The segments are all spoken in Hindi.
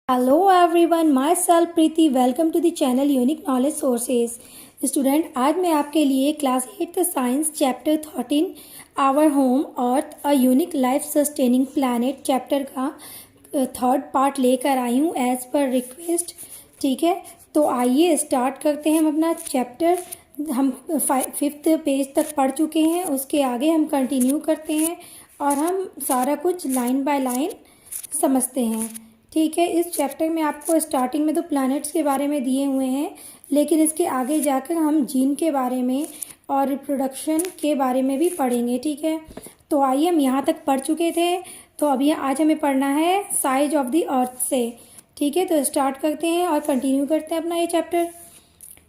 Hello everyone, myself Preeti. Welcome to the channel unique knowledge sources. Student, आज मैं आपके लिए class 8th science chapter 13 our home earth a unique life sustaining planet chapter का थर्ड पार्ट लेकर आई हूँ एज पर रिक्वेस्ट। ठीक है, तो आइए स्टार्ट करते हैं हम अपना चैप्टर। हम 5th पेज तक पढ़ चुके हैं, उसके आगे हम कंटिन्यू करते हैं और हम सारा कुछ लाइन बाय लाइन समझते हैं। ठीक है, इस चैप्टर में आपको स्टार्टिंग में तो प्लैनेट्स के बारे में दिए हुए हैं, लेकिन इसके आगे जाकर हम जीन के बारे में और रिप्रोडक्शन के बारे में भी पढ़ेंगे। ठीक है, तो आइए, हम यहाँ तक पढ़ चुके थे, तो अभी आज हमें पढ़ना है साइज ऑफ द अर्थ से। ठीक है, तो स्टार्ट करते हैं और कंटिन्यू करते हैं अपना ये chapter.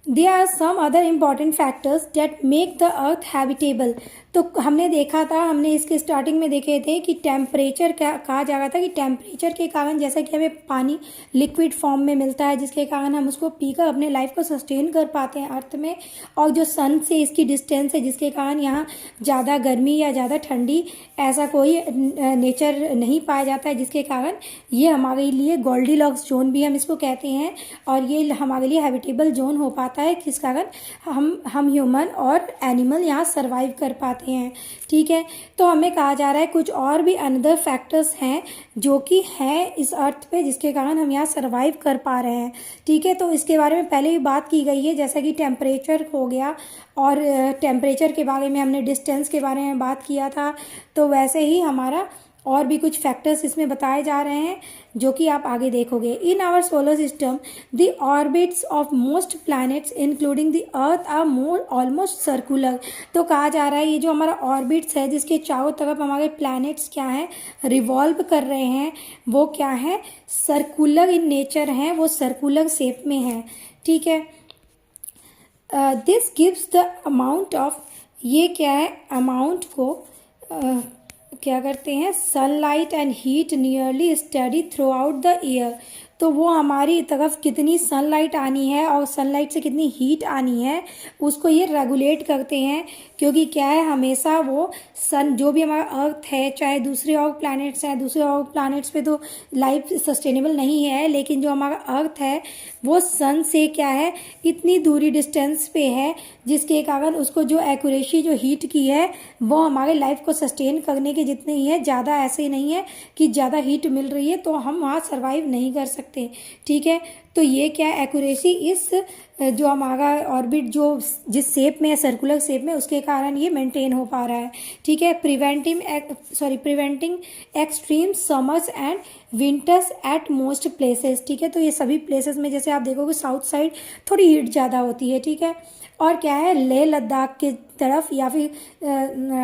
There are some other important factors that make the earth habitable। तो हमने देखा था, हमने इसके स्टार्टिंग में देखे थे कि टेम्परेचर कहा जा रहा था कि टेम्परेचर के कारण, जैसा कि हमें पानी लिक्विड फॉर्म में मिलता है जिसके कारण हम उसको पीकर अपने लाइफ को सस्टेन कर पाते हैं अर्थ में, और जो सन से इसकी डिस्टेंस है जिसके कारण यहाँ ज़्यादा गर्मी या ज़्यादा ठंडी ऐसा कोई नेचर नहीं पाया जाता है, जिसके कारण ये हमारे लिए गोल्डीलॉक्स जोन भी हम इसको कहते हैं, और ये हमारे लिए हैबिटेबल जोन हो पाता है, किस कारण हम ह्यूमन और एनिमल यहाँ सरवाइव कर पाते हैं। ठीक है, तो हमें कहा जा रहा है कुछ और भी अनदर फैक्टर्स हैं जो कि हैं इस अर्थ पे जिसके कारण हम यहाँ सरवाइव कर पा रहे हैं। ठीक है, तो इसके बारे में पहले भी बात की गई है, जैसा कि टेम्परेचर हो गया, और टेम्परेचर के बारे में हमने डिस्टेंस के बारे में बात किया था, तो वैसे ही हमारा और भी कुछ फैक्टर्स इसमें बताए जा रहे हैं जो कि आप आगे देखोगे। In our solar system the orbits of most planets including the earth are more almost circular. तो कहा जा रहा है ये जो हमारा ऑर्बिट्स है जिसके चारों तरफ हमारे प्लैनेट्स क्या हैं, रिवॉल्व कर रहे हैं, वो क्या है, सर्कुलर इन नेचर हैं, वो सर्कुलर शेप में है। ठीक है, this gives the amount of, ये क्या है, अमाउंट को क्या करते हैं, sunlight and heat nearly study through out the year. तो वो हमारी तरफ कितनी सनलाइट आनी है और सनलाइट से कितनी हीट आनी है उसको ये रेगुलेट करते हैं, क्योंकि क्या है, हमेशा वो सन, जो भी हमारा अर्थ है, चाहे दूसरे और प्लैनेट्स हैं, दूसरे और प्लैनेट्स पे तो लाइफ सस्टेनेबल नहीं है, लेकिन जो हमारा अर्थ है वो सन से क्या है, इतनी दूरी डिस्टेंस पे है, जिसके कारण उसको जो एक्यूरेसी जो हीट की है वो हमारे लाइफ को सस्टेन करने के जितने ही है, ज़्यादा ऐसे नहीं है कि ज़्यादा हीट मिल रही है तो हम वहाँ सर्वाइव नहीं कर सकते। ठीक है, तो ये क्या एक्यूरेसी इस जो हमारा ऑर्बिट जो जिस शेप में है, सर्कुलर शेप में, उसके कारण ये मेंटेन हो पा रहा है। ठीक है, preventing extreme summers and winters at most places. ठीक है, तो ये सभी प्लेसेस में, जैसे आप देखोगे साउथ साइड थोड़ी हीट ज़्यादा होती है। ठीक है, और क्या है, लेह लद्दाख के तरफ या फिर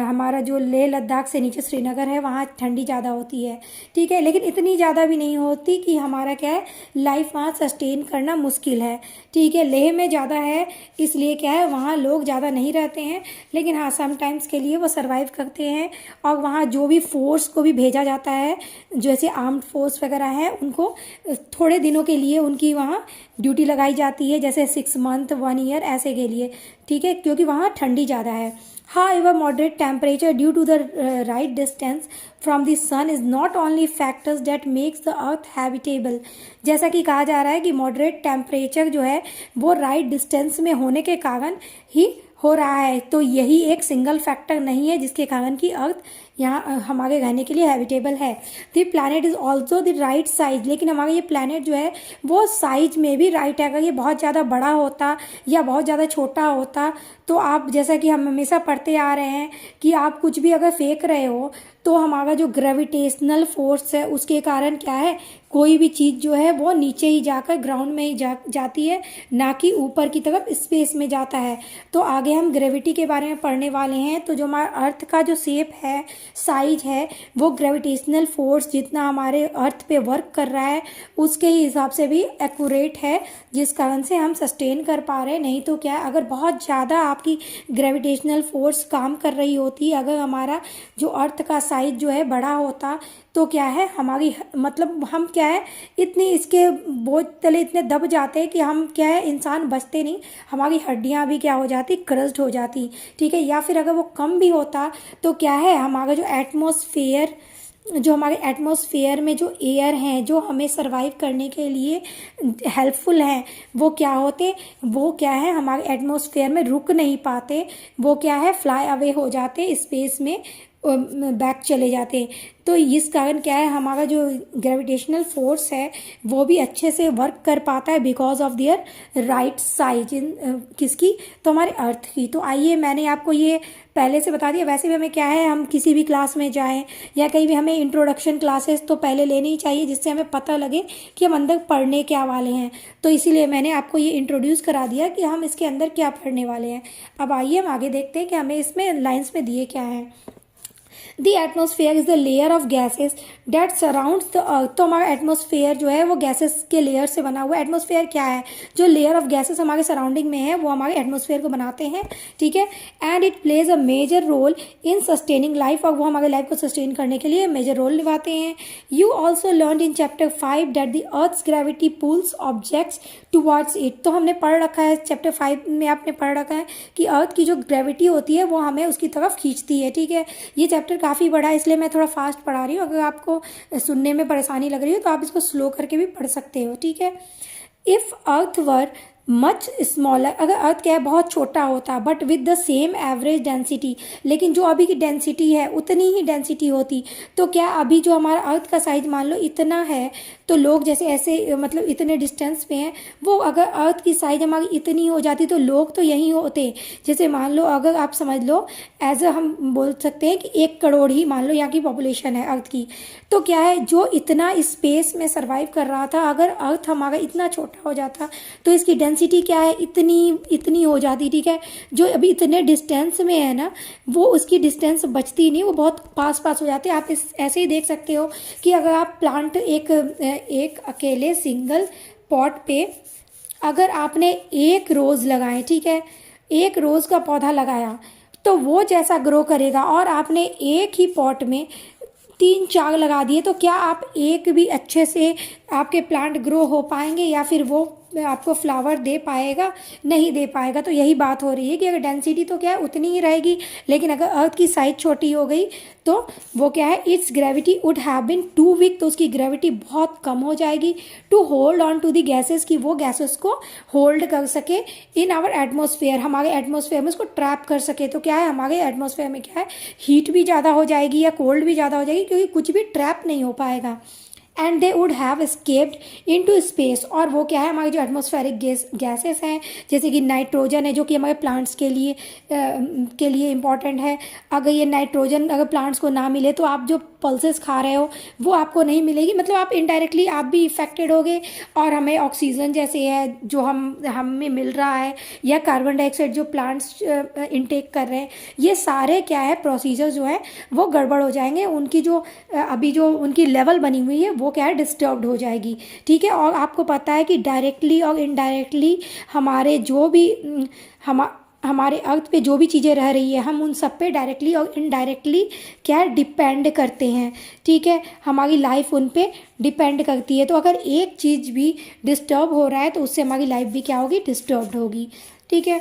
हमारा जो लेह लद्दाख से नीचे श्रीनगर है वहाँ ठंडी ज़्यादा होती है। ठीक है, लेकिन इतनी ज़्यादा भी नहीं होती कि हमारा क्या है, लाइफ वहाँ सस्टेन करना मुश्किल है। ठीक है, लेह में ज़्यादा है, इसलिए क्या है, वहाँ लोग ज़्यादा नहीं रहते हैं, लेकिन हाँ समटाइम्स के लिए वो सर्वाइव करते हैं, और वहाँ जो भी फोर्स को भी भेजा जाता है, जैसे आर्म्ड फोर्स वगैरह है, उनको थोड़े दिनों के लिए उनकी वहाँ ड्यूटी लगाई जाती है, जैसे 6 मंथ 1 ईयर ऐसे के लिए। ठीक है, क्योंकि वहाँ ठंडी ज़्यादा है। However, moderate temperature due to the right distance from the sun is not only factors that makes the earth habitable। जैसा कि कहा जा रहा है कि मॉडरेट टेम्परेचर जो है वो राइट डिस्टेंस में होने के कारण ही हो रहा है, तो यही एक सिंगल फैक्टर नहीं है जिसके कारण कि अर्थ यहाँ हमारे रहने के लिए हैबिटेबल है। The planet is also the right size. लेकिन हमारा ये प्लैनेट जो है वो साइज में भी राइट है। अगर ये बहुत ज़्यादा बड़ा होता या बहुत ज़्यादा छोटा होता तो आप, जैसा कि हम हमेशा पढ़ते आ रहे हैं कि आप कुछ भी अगर फेंक रहे हो तो हमारा जो ग्रेविटेशनल फोर्स है उसके कारण क्या है, कोई भी चीज़ जो है वो नीचे ही जाकर ग्राउंड में ही जाती है, ना कि ऊपर की तरफ स्पेस में जाता है। तो आगे हम ग्रेविटी के बारे में पढ़ने वाले हैं। तो जो हमारा अर्थ का जो शेप है, साइज है, वो ग्रेविटेशनल फोर्स जितना हमारे अर्थ पे वर्क कर रहा है उसके ही हिसाब से भी एक्यूरेट है, जिस कारण से हम सस्टेन कर पा रहे हैं। नहीं तो क्या है, अगर बहुत ज़्यादा आपकी ग्रेविटेशनल फोर्स काम कर रही होती, अगर हमारा जो अर्थ का साइज जो है बड़ा होता, तो क्या है, हमारी मतलब हम क्या है, इतनी इसके बोझ तले इतने दब जाते हैं कि हम क्या है, इंसान बचते नहीं, हमारी हड्डियां भी क्या हो जाती, क्रस्ड हो जाती। ठीक है, या फिर अगर वो कम भी होता तो क्या है, हमारा जो एटमॉस्फेयर जो हमारे एटमॉस्फेयर में जो एयर हैं जो हमें सरवाइव करने के लिए हेल्पफुल हैं, वो क्या होते, वो क्या है, हमारे एटमॉस्फेयर में रुक नहीं पाते, वो क्या है, फ्लाई अवे हो जाते, स्पेस में बैक चले जाते हैं। तो इस कारण क्या है, हमारा जो ग्रेविटेशनल फोर्स है वो भी अच्छे से वर्क कर पाता है because of their right size in किसकी, तो हमारे अर्थ की। तो आइए मैंने आपको ये पहले से बता दिया। वैसे भी हमें क्या है, हम किसी भी क्लास में जाएं या कहीं भी हमें इंट्रोडक्शन क्लासेस तो पहले लेनी ही चाहिए, जिससे हमें पता लगे कि हम अंदर पढ़ने क्या वाले हैं। तो इसीलिए मैंने आपको ये इंट्रोड्यूस करा दिया कि हम इसके अंदर क्या पढ़ने वाले हैं। अब आइए हम आगे देखते हैं कि हमें इसमें लाइन्स में दिए क्या है। The atmosphere is the layer of gases that surrounds the earth. तो हमारा एटमोसफेयर जो है वो गैसेस के लेयर से बना हुआ है। एटमोसफेयर क्या है, जो लेयर ऑफ गैसेस हमारे सराउंडिंग में है वो हमारे एटमोसफेयर को बनाते हैं, ठीक है। And it plays a major role in sustaining life, और वो हमारे लाइफ को सस्टेन करने के लिए मेजर रोल निभाते हैं। You also learn in chapter 5 that the earth's gravity pulls objects towards it. तो हमने पढ़ रखा है, चैप्टर 5 में आपने पढ़ रखा है कि अर्थ की जो ग्रेविटी होती है वो हमें उसकी तरफ खींचती है, ठीक है। ये चैप्टर काफ़ी बड़ा है इसलिए मैं थोड़ा फास्ट पढ़ा रही हूँ। अगर आपको सुनने में परेशानी लग रही हो तो आप इसको स्लो करके भी पढ़ सकते हो, ठीक है। If earth were much smaller, अगर अर्थ क्या है बहुत छोटा होता but with the same average density, लेकिन जो अभी की डेंसिटी है उतनी ही डेंसिटी होती, तो क्या अभी जो हमारा अर्थ का साइज मान लो इतना है, तो लोग जैसे ऐसे मतलब इतने डिस्टेंस पे हैं, वो अगर अर्थ की साइज हमारी इतनी हो जाती तो लोग तो यहीं होते। जैसे मान लो अगर आप समझ लो एज हम बोल सकते हैं कि 1 करोड़ ही मान लो यहाँ की पॉपुलेशन है अर्थ की, तो क्या है जो इतना स्पेस में सर्वाइव कर रहा था, अगर अर्थ हमारा इतना छोटा हो जाता तो इसकी डेंसिटी क्या है, इतनी हो जाती, ठीक है। जो अभी इतने डिस्टेंस में है ना, वो उसकी डिस्टेंस बचती नहीं, वो बहुत पास हो जाते हैं। आप इस ऐसे ही देख सकते हो कि अगर आप प्लांट एक अकेले सिंगल पॉट पे अगर आपने 1 रोज़ लगाए, ठीक है, 1 रोज़ का पौधा लगाया तो वो जैसा ग्रो करेगा, और आपने एक ही पॉट में 3-4 लगा दिए, तो क्या आप एक भी अच्छे से आपके प्लांट ग्रो हो पाएंगे या फिर वो आपको फ्लावर दे पाएगा, नहीं दे पाएगा। तो यही बात हो रही है कि अगर डेंसिटी तो क्या है उतनी ही रहेगी, लेकिन अगर अर्थ की साइज छोटी हो गई तो वो क्या है, its gravity would have been too weak, तो उसकी ग्रेविटी बहुत कम हो जाएगी to hold on to the gases, की वो गैसेस को होल्ड कर सके इन आवर एटमोसफेयर, हमारे एटमोसफेयर में उसको ट्रैप कर सके। तो क्या है, हमारे एटमोसफेयर में क्या है, हीट भी ज़्यादा हो जाएगी या कोल्ड भी ज़्यादा हो जाएगी, क्योंकि कुछ भी ट्रैप नहीं हो पाएगा। And they would have escaped into space, और वो क्या है, हमारे जो एटमॉस्फेरिक गैसेस हैं जैसे कि नाइट्रोजन है जो कि हमारे प्लांट्स के लिए इम्पॉर्टेंट है। अगर ये नाइट्रोजन अगर प्लांट्स को ना मिले तो आप जो पल्सेस खा रहे हो वो आपको नहीं मिलेगी, मतलब आप इनडायरेक्टली आप भी इफेक्टेड होगे। और हमें ऑक्सीजन जैसे है जो हमें मिल रहा है, या कार्बन डाइऑक्साइड जो प्लांट्स इनटेक कर रहे हैं, ये सारे क्या है प्रोसीजर जो है वो गड़बड़ हो जाएंगे, उनकी जो अभी जो उनकी लेवल बनी हुई है वो क्या है डिस्टर्ब्ड हो जाएगी, ठीक है। और आपको पता है कि डायरेक्टली और इनडायरेक्टली हमारे जो भी हमारे अर्थ पे जो भी चीज़ें रह रही है, हम उन सब पे डायरेक्टली और इनडायरेक्टली क्या डिपेंड करते हैं, ठीक है। हमारी लाइफ उन पे डिपेंड करती है। तो अगर एक चीज़ भी डिस्टर्ब हो रहा है तो उससे हमारी लाइफ भी क्या होगी, डिस्टर्ब्ड होगी, ठीक है।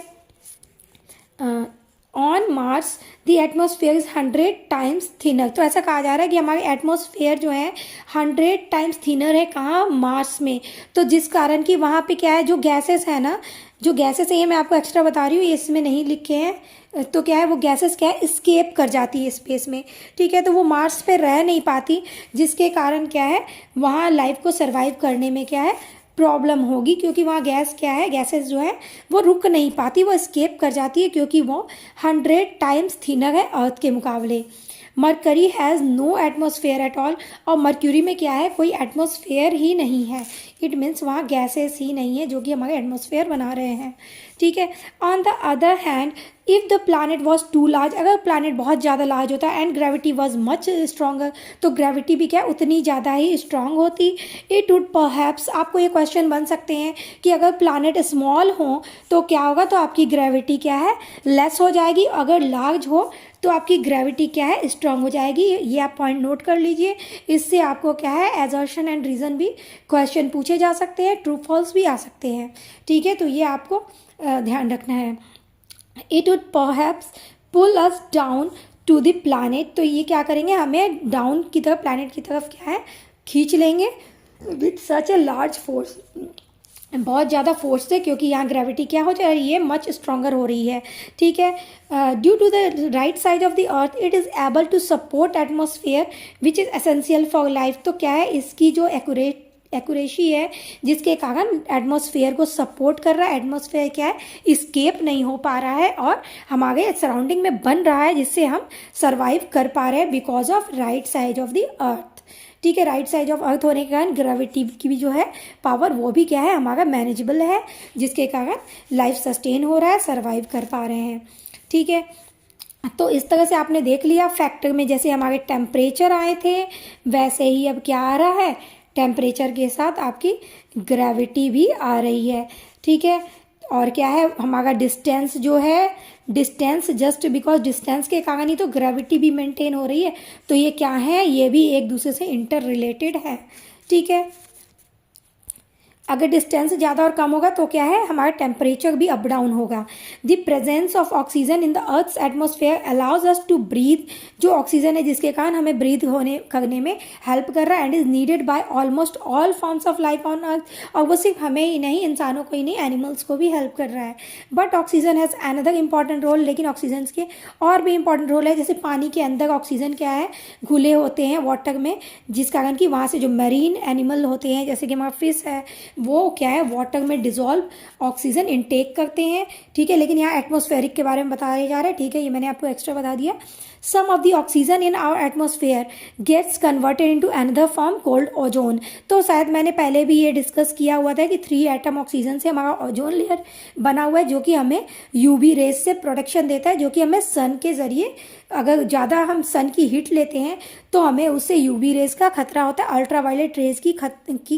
On Mars the atmosphere is 100 times thinner, तो ऐसा कहा जा रहा है कि हमारे एटमोसफेयर जो है 100 टाइम्स थिनर है, कहाँ, मार्स में। तो जिस कारण कि वहाँ पे क्या है, जो गैसेस है ना, जो गैसेस है ये मैं आपको एक्स्ट्रा बता रही हूँ, ये इसमें नहीं लिखे हैं, तो क्या है वो गैसेस क्या है स्केप कर जाती है स्पेस में, ठीक है। तो वो मार्स पे रह नहीं पाती, जिसके कारण क्या है वहाँ लाइफ को सर्वाइव करने में क्या है प्रॉब्लम होगी, क्योंकि वहाँ गैस क्या है, गैसेस जो है वो रुक नहीं पाती, वो स्केप कर जाती है, क्योंकि वो 100 टाइम्स थिनर है अर्थ के मुकाबले। Mercury has no atmosphere at all, और मर्क्यूरी में क्या है कोई एटमोसफेयर ही नहीं है, इट मीन्स वहाँ गैसेस ही नहीं है जो कि हमारे एटमोसफेयर बना रहे हैं, ठीक है। On the other hand if the planet was too large, अगर प्लानट बहुत ज़्यादा लार्ज होता and gravity was much stronger, तो ग्रेविटी भी क्या उतनी ज़्यादा ही स्ट्रॉन्ग होती। इट वुड परहैप्स, आपको ये क्वेश्चन बन सकते हैं कि अगर प्लानट स्मॉल हो तो क्या होगा, तो आपकी ग्रेविटी क्या है लेस हो जाएगी, अगर लार्ज हो तो आपकी ग्रेविटी क्या है स्ट्रांग हो जाएगी। ये आप पॉइंट नोट कर लीजिए, इससे आपको क्या है एजर्शन एंड रीज़न भी क्वेश्चन पूछे जा सकते हैं, ट्रू फॉल्स भी आ सकते हैं, ठीक है। तो ये आपको ध्यान रखना है। It would perhaps pull us down to the planet, तो ये क्या करेंगे, हमें डाउन की तरफ, प्लानट की तरफ क्या है, खींच लेंगे with such a large force, बहुत ज़्यादा फोर्स से, क्योंकि यहाँ ग्रेविटी क्या हो जा रही है, मच स्ट्रॉन्गर हो रही है, ठीक है। Due to the right size of the earth it is able to support atmosphere which is essential for life, तो क्या है, इसकी जो एक्यूरेसी है जिसके कारण एटमॉस्फेयर को सपोर्ट कर रहा है, एटमॉस्फेयर क्या है, इस्केप नहीं हो पा रहा है और हमारे सराउंडिंग में बन रहा है, जिससे हम सर्वाइव कर पा रहे हैं because of right size of the अर्थ, ठीक है। राइट साइड ऑफ अर्थ होने के कारण ग्रेविटी की भी जो है पावर, वो भी क्या है, हमारा मैनेजेबल है, जिसके कारण लाइफ सस्टेन हो रहा है, सर्वाइव कर पा रहे हैं, ठीक है। तो इस तरह से आपने देख लिया फैक्टर में, जैसे हमारे टेम्परेचर आए थे वैसे ही अब क्या आ रहा है, टेम्परेचर के साथ आपकी ग्रेविटी भी आ रही है, ठीक है। और क्या है, हमारा डिस्टेंस जो है, डिस्टेंस जस्ट बिकॉज डिस्टेंस के कारण ही तो ग्रेविटी भी मेंटेन हो रही है, तो ये क्या है, ये भी एक दूसरे से इंटर रिलेटेड है, ठीक है। अगर डिस्टेंस ज़्यादा और कम होगा तो क्या है, हमारा टेम्परेचर भी अप डाउन होगा। The presence of oxygen in the earth's atmosphere allows us to breathe, जो ऑक्सीजन है जिसके कारण हमें ब्रीथ होने करने में हेल्प कर रहा है, and is needed by almost all forms of life on earth, और वो सिर्फ हमें ही नहीं, इंसानों को ही नहीं, एनिमल्स को भी हेल्प कर रहा है। But oxygen has another important role, लेकिन ऑक्सीजन के और भी इंपॉर्टेंट रोल है, जैसे पानी के अंदर ऑक्सीजन क्या है, घुले होते हैं वाटर में, जिस कारण कि वहाँ से जो मरीन एनिमल होते हैं, जैसे कि हमारा फिश है, वो क्या है, वाटर में डिजॉल्व ऑक्सीजन इनटेक करते हैं, ठीक है। लेकिन यहाँ एटमॉस्फेरिक के बारे में बताया जा रहा है, ठीक है, ये मैंने आपको एक्स्ट्रा बता दिया। Some of the oxygen in our atmosphere gets converted into another form called ozone, तो शायद मैंने पहले भी ये डिस्कस किया हुआ था कि 3 एटम ऑक्सीजन से हमारा ओजोन लेयर बना हुआ है, जो कि हमें यूवी रेज से प्रोटेक्शन देता है, जो कि हमें सन के ज़रिए, अगर ज़्यादा हम सन की हीट लेते हैं तो हमें उससे यूवी रेज का खतरा होता है, अल्ट्रावायलेट रेज की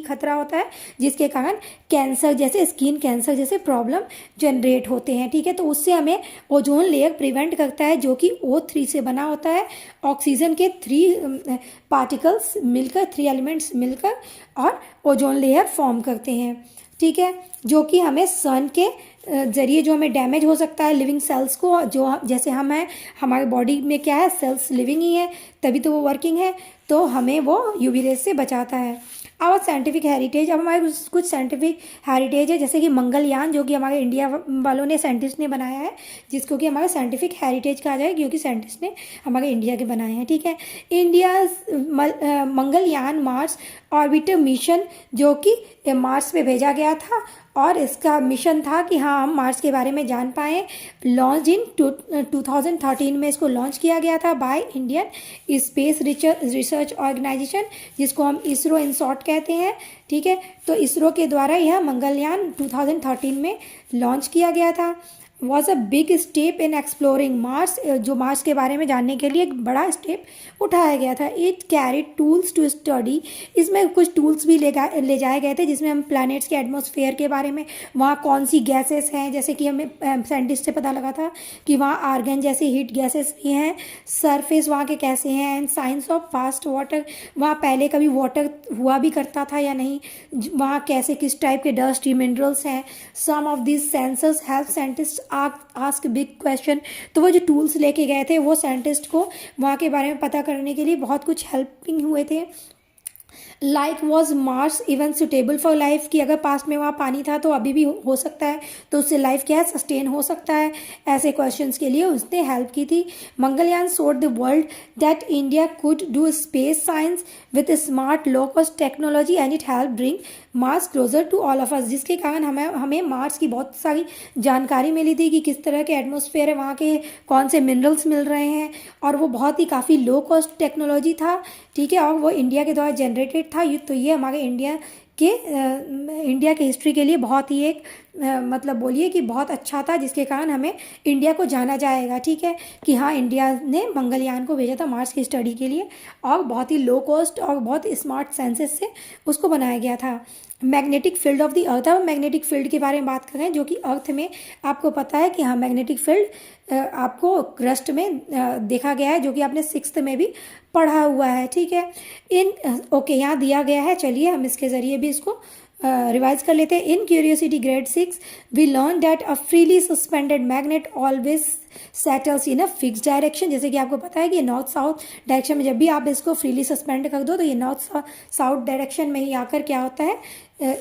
खतरा होता है, जिसके कारण कैंसर जैसे, स्किन कैंसर जैसे प्रॉब्लम जनरेट होते हैं, ठीक है। तो उससे हमें ओजोन लेयर प्रिवेंट करता है, जो कि O3 से बना होता है, ऑक्सीजन के 3 पार्टिकल्स मिलकर, 3 एलिमेंट्स मिलकर और ओजोन लेयर फॉर्म करते हैं, ठीक है, जो कि हमें सन के ज़रिए जो हमें डैमेज हो सकता है लिविंग सेल्स को, जो जैसे हम हैं, हमारे बॉडी में क्या है, सेल्स लिविंग ही है, तभी तो वो वर्किंग है, तो हमें वो यूवी रेज से बचाता है। आवर साइंटिफिक हेरिटेज, अब हमारे कुछ साइंटिफिक हेरिटेज है, जैसे कि मंगलयान, जो कि हमारे इंडिया वालों ने, साइंटिस्ट ने बनाया है, जिसको कि हमारा साइंटिफिक हेरिटेज कहा जाए, क्योंकि साइंटिस्ट ने हमारे इंडिया के बनाए हैं, ठीक है। India Mangalyaan Mars orbiter mission, जो कि मार्स पे भेजा गया था, और इसका मिशन था कि हाँ, हम मार्स के बारे में जान पाएँ। लॉन्च इन 2013 में इसको लॉन्च किया गया था by Indian Space Research Organisation, जिसको हम इसरो इन शॉर्ट कहते हैं, ठीक है। तो इसरो के द्वारा यह मंगलयान 2013 में लॉन्च किया गया था। Was a big step in exploring Mars, जो मार्स के बारे में जानने के लिए एक बड़ा स्टेप उठाया गया था। It carried tools to study, इसमें कुछ टूल्स भी ले जाए गए थे, जिसमें हम प्लैनेट्स के एटमॉस्फेयर के बारे में, वहाँ कौन सी गैसेस हैं, जैसे कि हमें साइंटिस्ट से पता लगा था कि वहाँ आर्गन जैसी हीट गैसेस भी हैं, सरफेस वहाँ के कैसे हैं, and science of fast water, वहाँ पहले कभी वाटर हुआ भी करता था या नहीं, वहाँ कैसे, किस टाइप के डस्ट मिनरल्स हैं। Some of this sensors help scientist ask big question, तो वो जो टूल्स लेके गए थे वो साइंटिस्ट को वहाँ के बारे में पता करने के लिए बहुत कुछ हेल्पिंग हुए थे। Like was Mars even suitable for life, कि अगर पास में वहाँ पानी था तो अभी भी हो सकता है, तो उससे लाइफ क्या है, सस्टेन हो सकता है, ऐसे क्वेश्चंस के लिए उसने हेल्प की थी। Mangalyaan showed the world that India could do space science with smart low cost technology and it help bring Mars closer to all of us, जिसके कारण हमें मार्स की बहुत सारी जानकारी मिली थी कि किस तरह के एटमॉस्फेयर है, वहाँ के कौन से मिनरल्स मिल रहे हैं, और वो बहुत ही काफ़ी लो कॉस्ट टेक्नोलॉजी था, ठीक है, और वो इंडिया के द्वारा जनरेटेड था। तो ये हमारे इंडिया के हिस्ट्री के लिए बहुत ही एक मतलब बोलिए कि बहुत अच्छा था, जिसके कारण हमें इंडिया को जाना जाएगा, ठीक है, कि हाँ, इंडिया ने मंगलयान को भेजा था मार्स की स्टडी के लिए, और बहुत ही लो कॉस्ट और बहुत स्मार्ट सेंसेस से उसको बनाया गया था। मैग्नेटिक फील्ड ऑफ द अर्थ, अब मैग्नेटिक फील्ड के बारे में बात करें, जो कि अर्थ में आपको पता है कि हाँ, मैग्नेटिक फील्ड आपको क्रस्ट में देखा गया है, जो कि आपने 6th में भी पढ़ा हुआ है, ठीक है। ओके, यहाँ दिया गया है, चलिए हम इसके ज़रिए भी इसको रिवाइज कर लेते हैं। In Curiosity grade 6 we learn that a freely suspended magnet always settles in a fixed direction. जैसे कि आपको पता है कि नॉर्थ साउथ डायरेक्शन में जब भी आप इसको फ्रीली सस्पेंड कर दो तो ये नॉर्थ साउथ डायरेक्शन में ही आकर क्या होता है,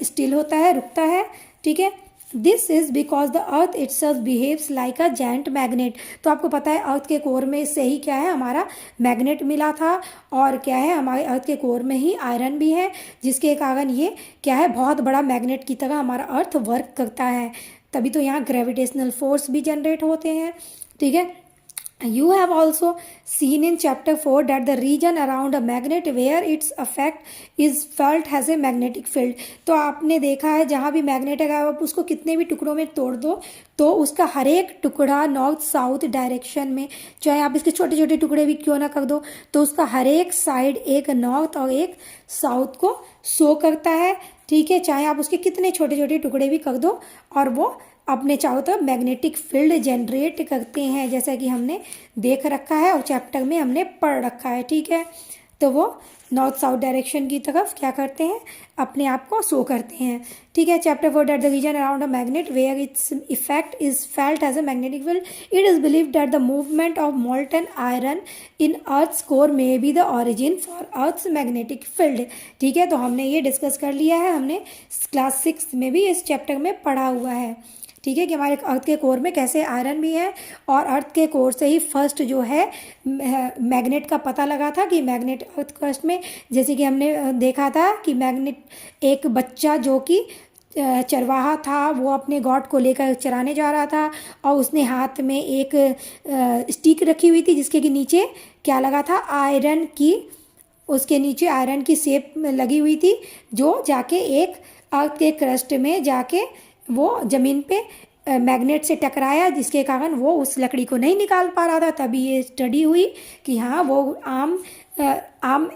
स्टिल होता है, रुकता है, ठीक है। This is because the earth itself behaves like a giant magnet. तो आपको पता है अर्थ के कोर में से ही क्या है, हमारा मैग्नेट मिला था, और क्या है, हमारे अर्थ के कोर में ही आयरन भी है, जिसके कारण ये क्या है, बहुत बड़ा मैग्नेट की तरह हमारा अर्थ वर्क करता है। तभी तो यहाँ ग्रेविटेशनल फोर्स भी जनरेट होते हैं, ठीक है। You have also seen in chapter 4 that the region around a magnet where its effect is felt has a magnetic field। तो आपने देखा है जहाँ भी मैग्नेट है आप उसको कितने भी टुकड़ों में तोड़ दो तो उसका हर एक टुकड़ा नॉर्थ साउथ डायरेक्शन में, चाहे आप इसके छोटे छोटे टुकड़े भी क्यों ना कर दो, तो उसका हर एक साइड एक नॉर्थ और एक साउथ को शो करता है, ठीक है। चाहे आप उसके कितने छोटे छोटे टुकड़े भी कर दो और वो अपने चारों तरफ मैग्नेटिक फील्ड जनरेट करते हैं, जैसा कि हमने देख रखा है और चैप्टर में हमने पढ़ रखा है, ठीक है। तो वो नॉर्थ साउथ डायरेक्शन की तरफ क्या करते हैं, अपने आप को शो करते हैं, ठीक है। Chapter 4 that the region around a magnet where its effect is felt as a magnetic field it is believe that the movement of molten iron in earth's core may be the origin for earth's magnetic field, ठीक है। तो हमने ये डिस्कस कर लिया है, हमने क्लास 6 में भी इस चैप्टर में पढ़ा हुआ है, ठीक है, कि हमारे अर्थ के कोर में कैसे आयरन भी है, और अर्थ के कोर से ही फर्स्ट जो है मैग्नेट का पता लगा था कि मैग्नेट अर्थ क्रस्ट में, जैसे कि हमने देखा था कि मैग्नेट एक बच्चा जो कि चरवाहा था वो अपने गॉड को लेकर चराने जा रहा था और उसने हाथ में एक स्टिक रखी हुई थी जिसके कि नीचे क्या लगा था, आयरन की, उसके नीचे आयरन की शेप लगी हुई थी जो जाके एक अर्थ के क्रस्ट में जाके वो ज़मीन पे मैग्नेट से टकराया, जिसके कारण वो उस लकड़ी को नहीं निकाल पा रहा था। तभी ये स्टडी हुई कि हाँ वो आम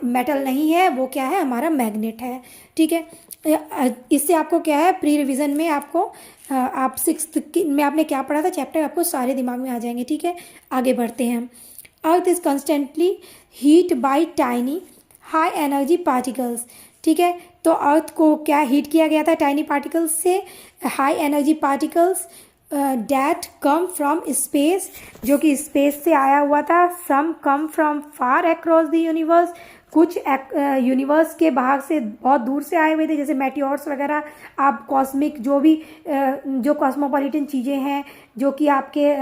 मेटल नहीं है, वो क्या है, हमारा मैग्नेट है, ठीक है। इससे आपको क्या है, प्री रिवीजन में आपको आप 6th में आपने क्या पढ़ा था चैप्टर, आपको सारे दिमाग में आ जाएंगे, ठीक है। आगे बढ़ते हैं हम। Earth is constantly heat by tiny high energy particles, ठीक है। तो अर्थ को क्या हीट किया गया था टाइनी पार्टिकल्स से, high energy particles that come from space, जो कि स्पेस से आया हुआ था। Some come from far across the universe, कुछ यूनिवर्स के बाहर से बहुत दूर से आए हुए थे, जैसे मेटियोर्स वगैरह, आप कॉस्मिक जो भी जो कॉस्मोपॉलिटन चीज़ें हैं जो कि आपके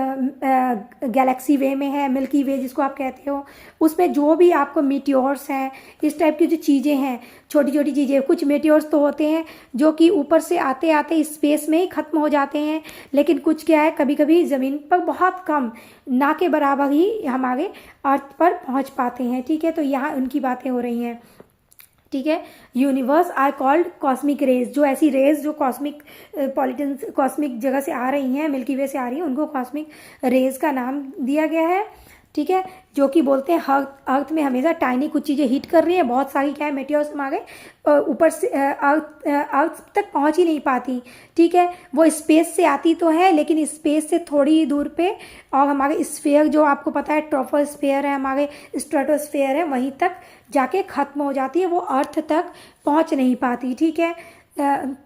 गैलेक्सी वे में है, मिल्की वे जिसको आप कहते हो, उसमें जो भी आपको मीटियोर्स हैं, इस टाइप की जो चीज़ें हैं, छोटी छोटी चीज़ें, कुछ मीटियोर्स तो होते हैं जो कि ऊपर से आते आते स्पेस में ही ख़त्म हो जाते हैं, लेकिन कुछ क्या है, कभी कभी ज़मीन पर बहुत कम, ना के बराबर ही हमारे अर्थ पर पहुंच पाते हैं, ठीक है। तो यहाँ उनकी बातें हो रही हैं, ठीक है। Universe are called cosmic rays, जो ऐसी रेज जो कॉस्मिक जगह से आ रही हैं, मिल्की वे से आ रही हैं, उनको कॉस्मिक रेज का नाम दिया गया है, ठीक है। जो कि बोलते हैं अर्थ में हमेशा टाइनी कुछ चीज़ें हीट कर रही हैं, बहुत सारी क्या है मेटियोर्स हमारे ऊपर से अर्थ तक पहुंच ही नहीं पाती, ठीक है। वो स्पेस से आती तो है लेकिन स्पेस से थोड़ी ही दूर पे, और हमारे स्फीयर जो आपको पता है ट्रोपोस्फीयर है, हमारे स्ट्रेटोस्फीयर है, वहीं तक जाके ख़त्म हो जाती है, वो अर्थ तक पहुंच नहीं पाती, ठीक है।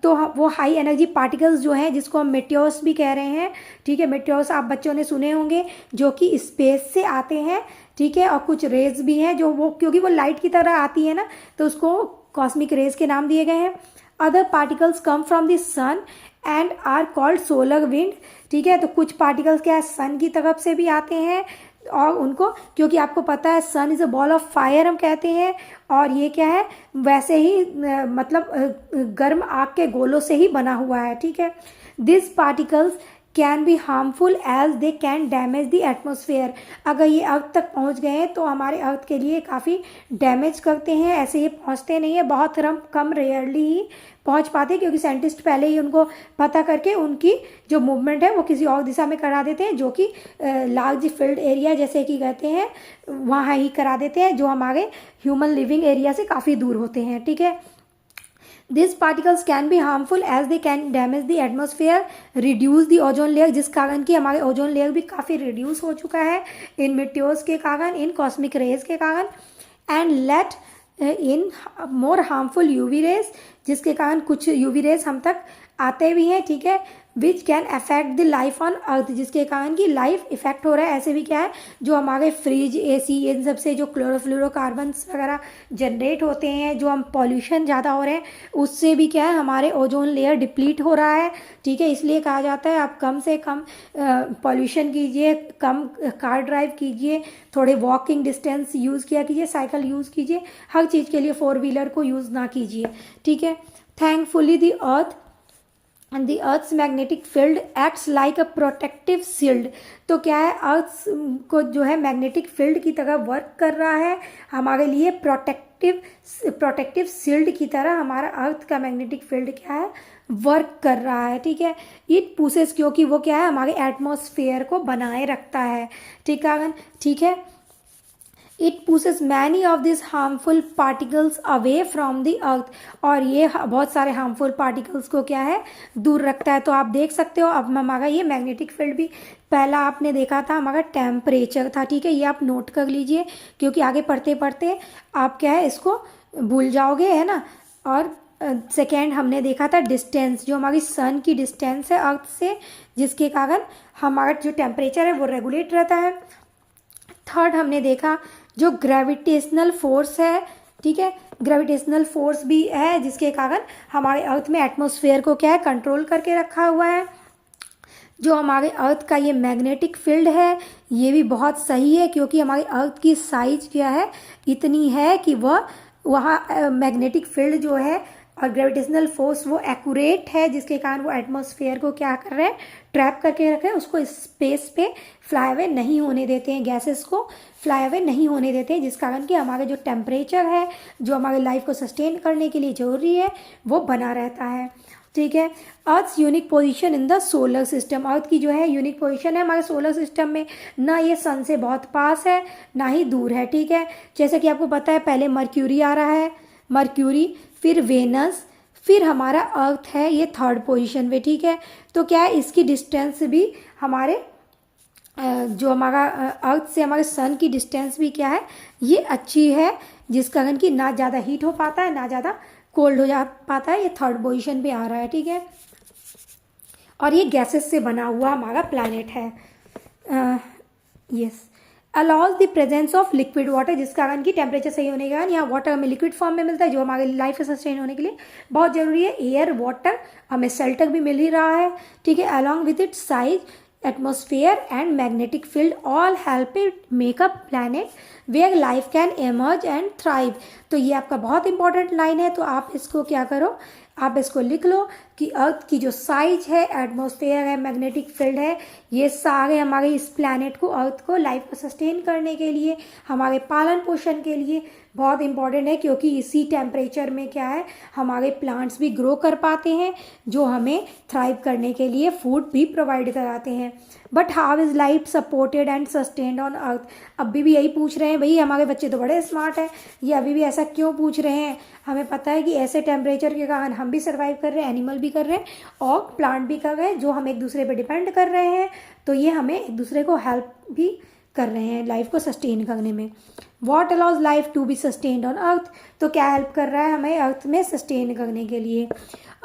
तो वो हाई एनर्जी पार्टिकल्स जो हैं, जिसको हम मेटियोर्स भी कह रहे हैं, ठीक है। मेटियोर्स आप बच्चों ने सुने होंगे, जो कि स्पेस से आते हैं, ठीक है। और कुछ रेज भी हैं जो वो, क्योंकि वो लाइट की तरह आती है ना, तो उसको कॉस्मिक रेज के नाम दिए गए हैं। Other particles come from the sun and are called solar wind, ठीक है। तो कुछ पार्टिकल्स क्या है, सन की तरफ से भी आते हैं, और उनको, क्योंकि आपको पता है sun is a ball of fire हम कहते हैं, और ये क्या है, वैसे ही मतलब गर्म आग के गोलों से ही बना हुआ है, ठीक है। This particles can be harmful as they can damage the atmosphere, अगर ये अर्थ तक पहुंच गए हैं तो हमारे अर्थ के लिए काफ़ी डैमेज करते हैं, ऐसे ये पहुंचते नहीं है, बहुत कम रेयरली ही पहुंच पाते हैं, क्योंकि साइंटिस्ट पहले ही उनको पता करके उनकी जो मूवमेंट है वो किसी और दिशा में करा देते हैं, जो कि लार्ज फील्ड एरिया जैसे कि कहते हैं वहाँ ही करा देते हैं, जो हमारे ह्यूमन लिविंग एरिया से काफ़ी दूर होते हैं, ठीक है। This particles can be harmful as they can damage the atmosphere, reduce the ozone layer, जिस कारण कि हमारे ओजोन लेयर भी काफ़ी रिड्यूस हो चुका है इन मेटियोर्स के कारण, इन कॉस्मिक रेज के कारण, and let in more harmful UV rays, जिसके कारण कुछ यूवी रेज हम तक आते भी हैं, ठीक है, which can affect the life on earth, जिसके कारण की लाइफ इफेक्ट हो रहा है। ऐसे भी क्या है, जो हमारे फ्रिज, एसी, इन सब से जो क्लोरोफ्लोरोकार्बन्स वगैरह जनरेट होते हैं, जो हम पॉल्यूशन ज़्यादा हो रहे हैं, उससे भी क्या है हमारे ओजोन लेयर डिप्लीट हो रहा है, ठीक है। इसलिए कहा जाता है आप कम से कम पॉल्यूशन कीजिए, कम कार ड्राइव कीजिए, थोड़े वॉकिंग डिस्टेंस यूज़ किया कीजिए, साइकिल यूज़ कीजिए, हर चीज़ के लिए 4 व्हीलर को यूज़ ना कीजिए, ठीक है। Thankfully the earth and the earth's magnetic field acts like a protective shield. तो क्या है, अर्थ को जो है मैग्नेटिक फील्ड की तरह वर्क कर रहा है हमारे लिए, प्रोटेक्टिव शील्ड की तरह हमारा अर्थ का मैग्नेटिक फील्ड क्या है, वर्क कर रहा है, ठीक है। इट पुशेस, क्योंकि वो क्या है हमारे एटमॉस्फेयर को बनाए रखता है, ठीक है। It pushes many of this harmful particles away from the earth, और ये बहुत सारे हार्मफुल पार्टिकल्स को क्या है दूर रखता है। तो आप देख सकते हो अब हमारा ये मैग्नेटिक फील्ड भी, पहला आपने देखा था हमारा टेम्परेचर था, ठीक है, ये आप नोट कर लीजिए क्योंकि आगे पढ़ते पढ़ते आप क्या है इसको भूल जाओगे, है ना। और सेकेंड हमने देखा था डिस्टेंस, जो हमारी सन की डिस्टेंस है अर्थ से, जिसके कारण हमारा जो टेम्परेचर है वो रेगुलेट रहता है। थर्ड हमने देखा जो ग्रेविटेशनल फोर्स है, ठीक है, ग्रेविटेशनल फोर्स भी है जिसके कारण हमारे अर्थ में एटमॉस्फेयर को क्या है कंट्रोल करके रखा हुआ है। जो हमारे अर्थ का ये मैग्नेटिक फील्ड है ये भी बहुत सही है, क्योंकि हमारे अर्थ की साइज क्या है इतनी है कि वह वहाँ मैग्नेटिक फील्ड जो है और ग्रेविटेशनल फोर्स वो एक्यूरेट है, जिसके कारण वो एटमॉस्फेयर को क्या कर रहे हैं, ट्रैप करके रख रहे हैं, उसको स्पेस पे फ्लाई अवे नहीं होने देते हैं, गैसेस को फ्लाई अवे नहीं होने देते हैं, जिस कारण कि हमारे जो टेम्परेचर है जो हमारे लाइफ को सस्टेन करने के लिए ज़रूरी है वो बना रहता है, ठीक है। Earth unique position in the solar system, Earth की जो है यूनिक पोजीशन है हमारे सोलर सिस्टम में, ना ये सन से बहुत पास है ना ही दूर है, ठीक है। जैसे कि आपको पता है पहले मर्क्यूरी आ रहा है, मर्क्यूरी, फिर वेनस, फिर हमारा अर्थ है ये थर्ड पोजीशन पे, ठीक है। तो क्या है इसकी डिस्टेंस भी हमारे जो हमारा अर्थ से हमारे सन की डिस्टेंस भी क्या है ये अच्छी है, जिस कारण कि ना ज़्यादा हीट हो पाता है ना ज़्यादा कोल्ड हो जा पाता है, ये थर्ड पोजीशन पे आ रहा है, ठीक है। और ये गैसेस से बना हुआ हमारा प्लैनेट है, yes. Allows the presence of liquid water, जिस कारण की टेम्परेचर सही होने के कारण यहाँ वाटर हमें लिक्विड फॉर्म में मिलता है, जो हमारे लाइफ सस्टेन होने के लिए बहुत जरूरी है। एयर, वाटर, हमें शेल्टर भी मिल ही रहा है, ठीक है। Along with it size, atmosphere and magnetic field all help it make a planet where life can emerge and thrive. तो ये आपका बहुत इंपॉर्टेंट लाइन है, तो आप इसको क्या करो, आप इसको लिख लो कि अर्थ की जो साइज है, एटमॉस्फेयर है, मैग्नेटिक फील्ड है, ये सारे हमारे इस प्लैनेट को, अर्थ को, लाइफ को सस्टेन करने के लिए, हमारे पालन पोषण के लिए बहुत इंपॉर्टेंट है, क्योंकि इसी टेम्परेचर में क्या है हमारे प्लांट्स भी ग्रो कर पाते हैं, जो हमें थ्राइव करने के लिए फूड भी प्रोवाइड कराते हैं। But how is life supported and sustained on अर्थ। अभी भी यही पूछ रहे हैं, भाई हमारे बच्चे तो बड़े स्मार्ट हैं, ये अभी भी ऐसा क्यों पूछ रहे हैं। हमें पता है कि ऐसे टेम्परेचर के कारण हम भी सर्वाइव कर रहे हैं, एनिमल भी कर रहे हैं और प्लांट भी कर रहे हैं, जो हम एक दूसरे पर डिपेंड कर रहे हैं, तो ये हमें एक दूसरे को हेल्प भी कर रहे हैं लाइफ को सस्टेन करने में। What allows life to be sustained on earth, तो क्या हेल्प कर रहा है हमें अर्थ में सस्टेन करने के लिए।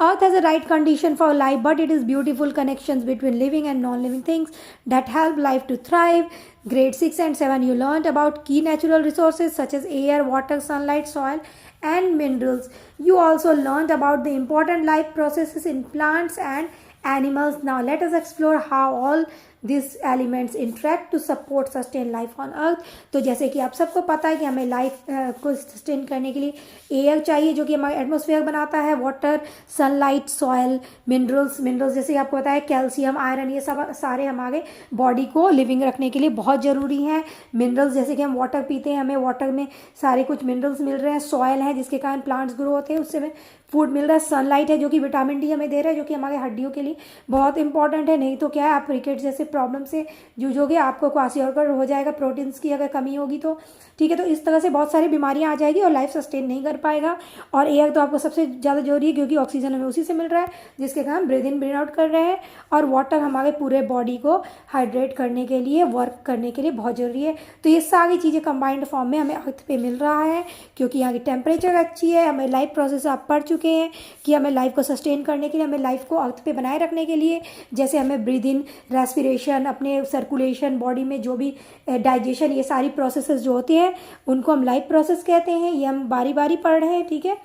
अर्थ has a right condition for life, but it is beautiful connections between living and non living things that help life to thrive. Grade 6 and 7 you learned about key natural resources such as air, water, sunlight, soil and minerals. You also learned about the important life processes in plants and animals. Now let us explore how all these elements interact to support sustain life on earth. तो जैसे कि आप सबको पता है कि हमें लाइफ को सस्टेन करने के लिए एयर चाहिए, जो कि हमारा एटमॉस्फेयर बनाता है, वाटर, सनलाइट, सॉयल, मिनरल्स जैसे कि आपको पता है कैल्शियम, आयरन, ये सब सारे हमारे बॉडी को लिविंग रखने के लिए बहुत ज़रूरी हैं। मिनरल्स जैसे कि हम वाटर पीते हैं, हमें वाटर में सारे कुछ मिनरल्स मिल रहे हैं। सॉयल है जिसके कारण प्लांट्स ग्रो होते हैं, उससे हमें फूड मिल रहा है। सनलाइट है जो कि विटामिन डी हमें दे रहा है, जो कि हमारे हड्डियों के लिए बहुत इंपॉर्टेंट है, नहीं तो क्या है आप क्रिकेट जैसे प्रॉब्लम से जूझोगे, आपको क्वाशियोकर हो जाएगा प्रोटीन्स की अगर कमी होगी तो, ठीक है। तो इस तरह से बहुत सारी बीमारियां आ जाएगी और लाइफ सस्टेन नहीं कर पाएगा। और एयर तो आपको सबसे ज़्यादा जरूरी है क्योंकि ऑक्सीजन हमें उसी से मिल रहा है, जिसके कारण हम ब्रीद इन ब्रीद आउट कर रहे हैं। और वाटर हमारे पूरे बॉडी को हाइड्रेट करने के लिए, वर्क करने के लिए बहुत ज़रूरी है। तो ये सारी चीज़ें कंबाइंड फॉर्म में हमें अर्थ पे मिल रहा है क्योंकि यहाँ की टेम्परेचर अच्छी है। हमें लाइफ प्रोसेस आप पढ़ चुके हैं कि हमें लाइफ को सस्टेन करने के लिए, हमें लाइफ को अर्थ पे बनाए रखने के लिए, जैसे हमें ब्रीद इन, रेस्पिरेशन, अपने सर्कुलेशन, बॉडी में जो भी डाइजेशन, ये सारी प्रोसेसेस जो होती हैं उनको हम लाइफ प्रोसेस कहते हैं। ये हम बारी बारी पढ़ रहे हैं, ठीक है।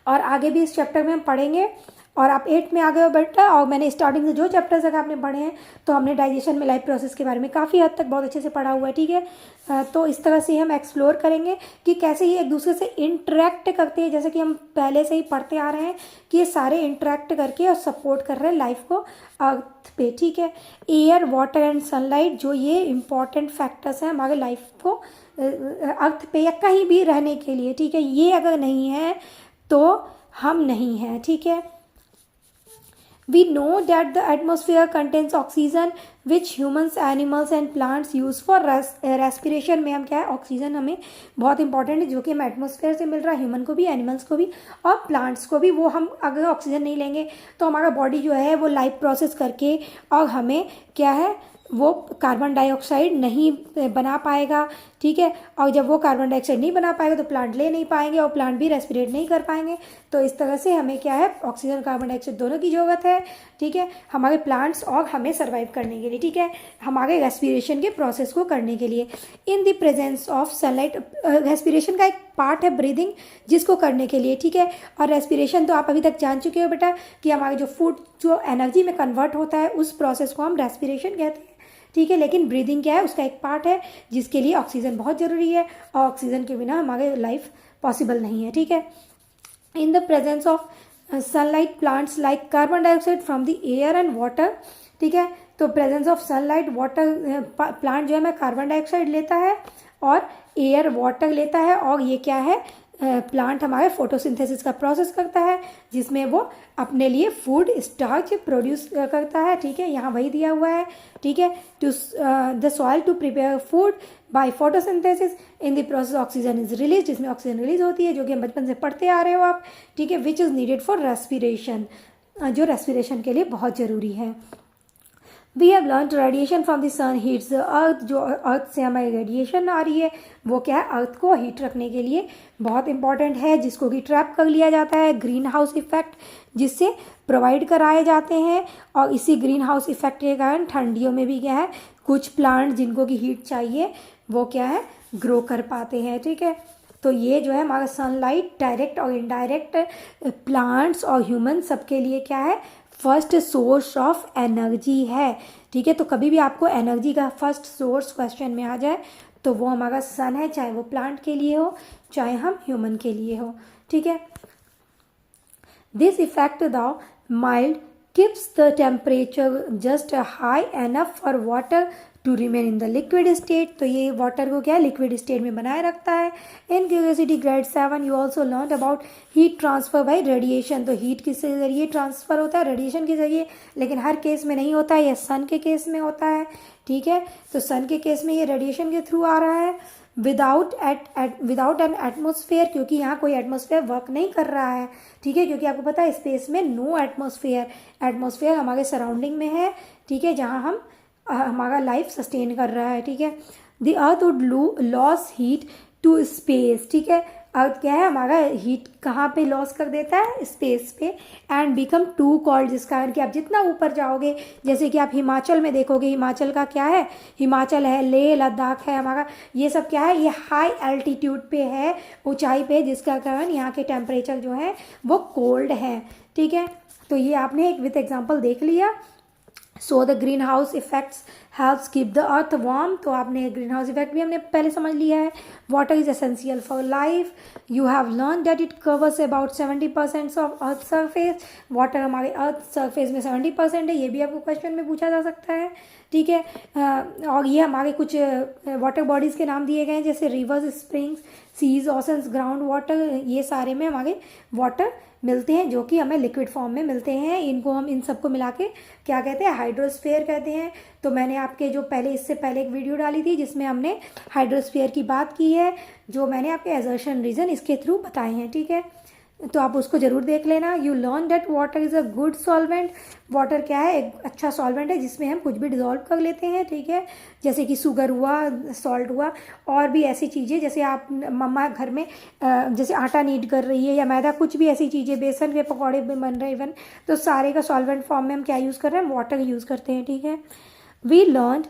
और आगे भी इस चैप्टर में हम पढ़ेंगे। और आप 8 में आ गए हो बेटा, और मैंने स्टार्टिंग से जो चैप्टर्स अगर आपने पढ़े हैं तो हमने डाइजेशन में लाइफ प्रोसेस के बारे में काफ़ी हद तक बहुत अच्छे से पढ़ा हुआ है, ठीक है। तो इस तरह से हम एक्सप्लोर करेंगे कि कैसे ये एक दूसरे से इंटरेक्ट करते हैं, जैसे कि हम पहले से ही पढ़ते आ रहे हैं कि ये सारे इंटरेक्ट करके और सपोर्ट कर रहे हैं लाइफ को अर्थ पे, ठीक है। एयर, वाटर एंड सनलाइट, जो ये इंपॉर्टेंट फैक्टर्स हैं हमारे लाइफ को अर्थ पे या कहीं भी रहने के लिए, ठीक है। ये अगर नहीं है तो हम नहीं हैं, ठीक है। We know that the atmosphere contains oxygen which humans, animals and plants use for respiration। में हम क्या है, ऑक्सीजन हमें बहुत इंपॉर्टेंट है जो कि हमें एटमॉस्फेयर से मिल रहा है, ह्यूमन को भी, एनिमल्स को भी और प्लांट्स को भी। वो हम अगर ऑक्सीजन नहीं लेंगे तो हमारा बॉडी जो है वो लाइफ प्रोसेस करके और हमें क्या है वो कार्बन डाइऑक्साइड नहीं बना पाएगा, ठीक है। और जब वो कार्बन डाइऑक्साइड नहीं बना पाएगा तो प्लांट ले नहीं पाएंगे और प्लांट भी रेस्पिरेट नहीं कर पाएंगे। तो इस तरह से हमें क्या है, ऑक्सीजन और कार्बन डाइऑक्साइड दोनों की ज़रूरत है, ठीक है, हमारे प्लांट्स और हमें सर्वाइव करने के लिए, ठीक है, हमारे रेस्पिरेशन के प्रोसेस को करने के लिए। In the presence of sunlight, respiration का एक पार्ट है ब्रीदिंग, जिसको करने के लिए, ठीक है। और रेस्पिरेशन तो आप अभी तक जान चुके हो बेटा कि हमारे जो फूड जो एनर्जी में कन्वर्ट होता है उस प्रोसेस को हम रेस्पिरेशन कहते हैं, ठीक है। लेकिन ब्रीदिंग क्या है, उसका एक पार्ट है जिसके लिए ऑक्सीजन बहुत ज़रूरी है और ऑक्सीजन के बिना हमारे लाइफ पॉसिबल नहीं है, ठीक है। In the presence of sunlight plants like carbon dioxide from the air and water, ठीक है। तो presence of sunlight, water, plant जो है मैं कार्बन डाइऑक्साइड लेता है और एयर वाटर लेता है। और ये क्या है, प्लांट हमारे फोटोसिंथेसिस का प्रोसेस करता है जिसमें वो अपने लिए फूड स्टार्च प्रोड्यूस करता है, ठीक है। यहाँ वही दिया हुआ है, ठीक है। To the soil to prepare food by photosynthesis, in the process oxygen is release, जिसमें ऑक्सीजन रिलीज होती है, जो कि हम बचपन से पढ़ते आ रहे हो आप, ठीक है। Which is needed for respiration, जो रेस्पिरेशन के लिए बहुत ज़रूरी है। We have learn radiation from the sun heats the earth, जो अर्थ से हमारी रेडिएशन आ रही है वो क्या है, अर्थ को हीट रखने के लिए बहुत इंपॉर्टेंट है, जिसको कि ट्रैप कर लिया जाता है। ग्रीन हाउस इफेक्ट जिससे प्रोवाइड कराए जाते हैं, और इसी ग्रीन हाउस इफेक्ट के कारण ठंडियों में भी क्या है, कुछ प्लांट जिनको कि हीट चाहिए वो क्या है, ग्रो कर पाते हैं, ठीक है। तो ये जो है हमारा सनलाइट डायरेक्ट और इनडायरेक्ट प्लांट्स और ह्यूमन सबके लिए क्या है, फर्स्ट सोर्स ऑफ एनर्जी है, ठीक है। तो कभी भी आपको एनर्जी का फर्स्ट सोर्स क्वेश्चन में आ जाए तो वो हमारा सन है, चाहे वो प्लांट के लिए हो चाहे हम ह्यूमन के लिए हो, ठीक है। This effect the mild keeps the temperature just high enough for water to remain in the liquid state. तो ये वाटर को क्या है, लिक्विड स्टेट में बनाए रखता है। In Curiosity grade 7 you also learn about heat transfer by radiation. तो हीट किस जरिए ट्रांसफर होता है, रेडिएशन के जरिए, लेकिन हर केस में नहीं होता है, यह सन के केस में होता है, ठीक है। तो सन के केस में ये रेडिएशन के थ्रू आ रहा है विदाउट एन एटमोसफेयर, क्योंकि यहाँ कोई एटमोसफेयर वर्क नहीं कर रहा है, ठीक है। क्योंकि आपको पता है स्पेस में नो एटमोसफेयर, एटमोसफेयर हमारे सराउंडिंग में है, ठीक है, जहाँ हम हमारा लाइफ सस्टेन कर रहा है, ठीक है। The earth would lose heat to space, ठीक है। अर्थ क्या है, हमारा हीट कहाँ पे लॉस कर देता है, स्पेस पे, एंड बिकम टू कॉल्ड, जिस कारण कि आप जितना ऊपर जाओगे, जैसे कि आप हिमाचल में देखोगे, हिमाचल का क्या है, हिमाचल है, लेह लद्दाख है हमारा, ये सब क्या है, ये हाई एल्टीट्यूड पे है, ऊंचाई पे, जिसका कारण यहाँ के टेम्परेचर जो है वो कोल्ड है, ठीक है। तो ये आपने एक विद एग्जाम्पल देख लिया। So the green house effects helps keep the earth warm. तो आपने ग्रीन हाउस इफेक्ट भी हमने पहले समझ लिया है। Water is essential for life. You have learn that it covers about 70% of earth surface. Water हमारे अर्थ सरफेस में 70% है, ये भी आपको क्वेश्चन में पूछा जा सकता है, ठीक है। और ये हमारे कुछ वाटर बॉडीज़ के नाम दिए गए हैं, जैसे rivers, springs, seas, oceans, ground water, ये सारे में हमारे वाटर मिलते हैं, जो कि हमें लिक्विड फॉर्म में मिलते हैं। इनको हम इन सबको मिला के क्या कहते हैं, हाइड्रोस्फीयर कहते हैं। तो मैंने आपके जो इससे पहले एक वीडियो डाली थी जिसमें हमने हाइड्रोस्फीयर की बात की है, जो मैंने आपके एजर्शन रीजन इसके थ्रू बताए हैं, ठीक है। तो आप उसको ज़रूर देख लेना। You learn that water is a good solvent. Water क्या है, एक अच्छा सॉल्वेंट है जिसमें हम कुछ भी डिज़ोल्व कर लेते हैं, ठीक है। जैसे कि शुगर हुआ, सॉल्ट हुआ, और भी ऐसी चीज़ें जैसे आप मम्मा घर में जैसे आटा नीड कर रही है या मैदा, कुछ भी ऐसी चीज़ें, बेसन के पकौड़े भी बन रहे हैं इवन, तो सारे का सॉल्वेंट फॉर्म में हम क्या यूज़ कर रहे हैं, वाटर यूज़ करते हैं, ठीक है। We learn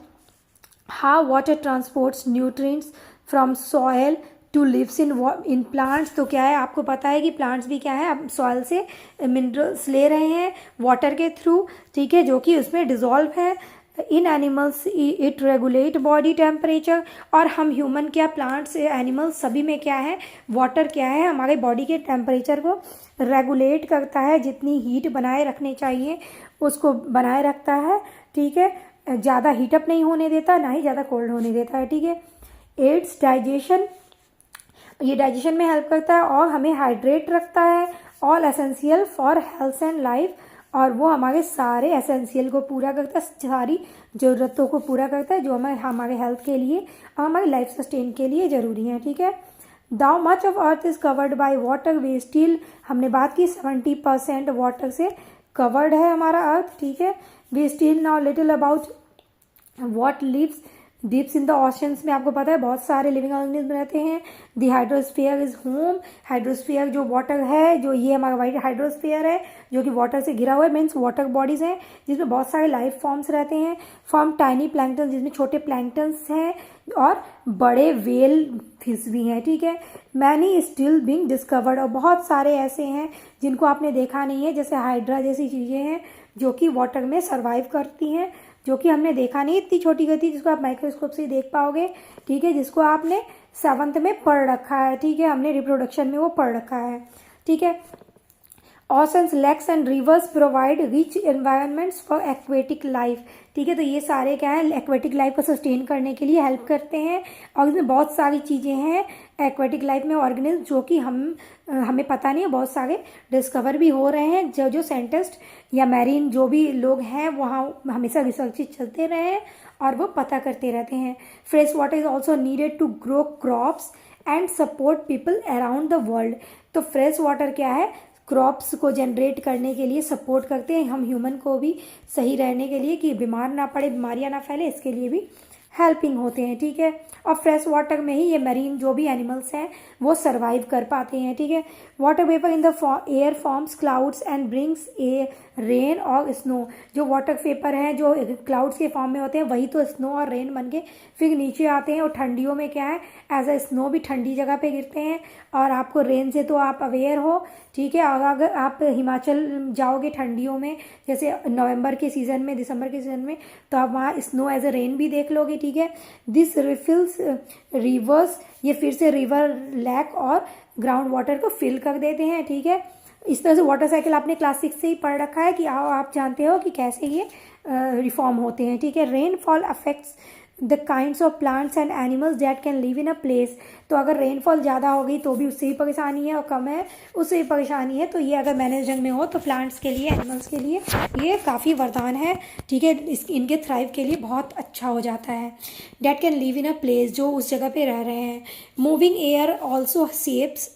how water transports nutrients from soil to leaves in plants. तो क्या है, आपको पता है कि प्लांट्स भी क्या है, अब सॉइल से मिनरल्स ले रहे हैं वाटर के थ्रू, ठीक है, जो कि उसमें डिज़ोल्व है। In animals it regulate body temperature. और हम ह्यूमन क्या, प्लांट्स, एनिमल्स, सभी में क्या है, वाटर क्या है, हमारे बॉडी के टेम्परेचर को रेगुलेट करता है। जितनी हीट बनाए रखने चाहिए उसको बनाए रखता है, ठीक है। ज़्यादा हीटअप नहीं होने देता, ना ही ज़्यादा कोल्ड होने देता है, ठीक है। एड्स डाइजेशन, ये डाइजेशन में हेल्प करता है और हमें हाइड्रेट रखता है। All essential for health and life, और वो हमारे सारे एसेंशियल को पूरा करता है, सारी ज़रूरतों को पूरा करता है जो हमारे हेल्थ के लिए और हमारी लाइफ सस्टेन के लिए ज़रूरी है, ठीक है। Though much of Earth is covered by water. We still, हमने बात की 70% वाटर से कवर्ड है हमारा अर्थ, ठीक है। We still know little about what lives deep in the oceans में। आपको पता है बहुत सारे लिविंग ऑर्गेनिज्म रहते हैं। The hydrosphere is home. Hydrosphere जो वाटर है, जो ये हमारा वाइट हाइड्रोस्फीयर है जो कि वाटर से घिरा हुआ है, मीन्स वाटर बॉडीज हैं जिसमें बहुत सारे लाइफ फॉर्म्स रहते हैं। फॉर्म टाइनी प्लैंक्टन, जिसमें छोटे प्लैंक्टन्स हैं और बड़े वेल फिश भी हैं, ठीक है। मैनी स्टिल बीइंग डिस्कवर्ड, और बहुत सारे ऐसे हैं जिनको आपने देखा नहीं है, जैसे हाइड्रा जैसी चीज़ें हैं जो कि वाटर में सर्वाइव करती हैं, जो कि हमने देखा नहीं, इतनी छोटी गति जिसको आप माइक्रोस्कोप से देख पाओगे, ठीक है, जिसको आपने 7th में पढ़ रखा है, ठीक है, हमने रिप्रोडक्शन में वो पढ़ रखा है, ठीक है। Oceans, lakes and rivers provide rich environments for aquatic life, ठीक है। तो ये सारे क्या है, एक्वेटिक लाइफ को सस्टेन करने के लिए हेल्प करते हैं। और इसमें बहुत सारी चीज़ें हैं एक्वेटिक लाइफ में, ऑर्गेनिज्म, जो कि हमें पता नहीं है, बहुत सारे डिस्कवर भी हो रहे हैं। जो साइंटिस्ट या मैरीन जो भी लोग हैं वहाँ हमेशा रिसर्च चलते रहे हैं और वो पता करते रहते हैं। Fresh water is also needed to grow crops and support people around the world. तो फ्रेश वाटर क्या है, क्रॉप्स को जनरेट करने के लिए सपोर्ट करते हैं, हम ह्यूमन को भी सही रहने के लिए कि बीमार ना पड़े, बीमारियां ना फैले, इसके लिए भी हेल्पिंग होते हैं, ठीक है। और फ्रेश वाटर में ही ये मरीन जो भी एनिमल्स हैं वो सरवाइव कर पाते हैं, ठीक है। Water vapour in the air forms clouds and brings A rain और स्नो। जो वाटर वेपर हैं जो क्लाउड्स के फॉर्म में होते हैं वही तो स्नो और रेन बन के फिर नीचे आते हैं। और ठंडियों में क्या है, एज अ स्नो भी ठंडी जगह पे गिरते हैं। और आपको रेन से तो आप अवेयर हो, ठीक है। और अगर आप हिमाचल जाओगे ठंडियों में, जैसे नवंबर के सीज़न में, दिसंबर के सीज़न में, तो आप वहाँ स्नो एज अ रेन भी देख लोगे, ठीक है। दिस रिफिल्स रिवर्स, ये फिर से रिवर, लेक और ग्राउंड वाटर को फिल कर देते हैं, ठीक है। इस तरह से वाटर साइकिल आपने क्लास 6 से ही पढ़ रखा है कि आप जानते हो कि कैसे ये रिफॉर्म होते हैं, ठीक है। Rainfall affects the kinds of plants and animals that can live in a place. तो अगर रेनफॉल ज़्यादा हो गई तो भी उससे ही परेशानी है, और कम है उससे ही परेशानी है। तो ये अगर मैनेज ढंग में हो तो प्लांट्स के लिए, एनिमल्स के लिए ये काफ़ी वरदान है, ठीक है। इनके थ्राइव के लिए बहुत अच्छा हो जाता है। That can live in a place, जो उस जगह पे रह रहे हैं। Moving air also shapes.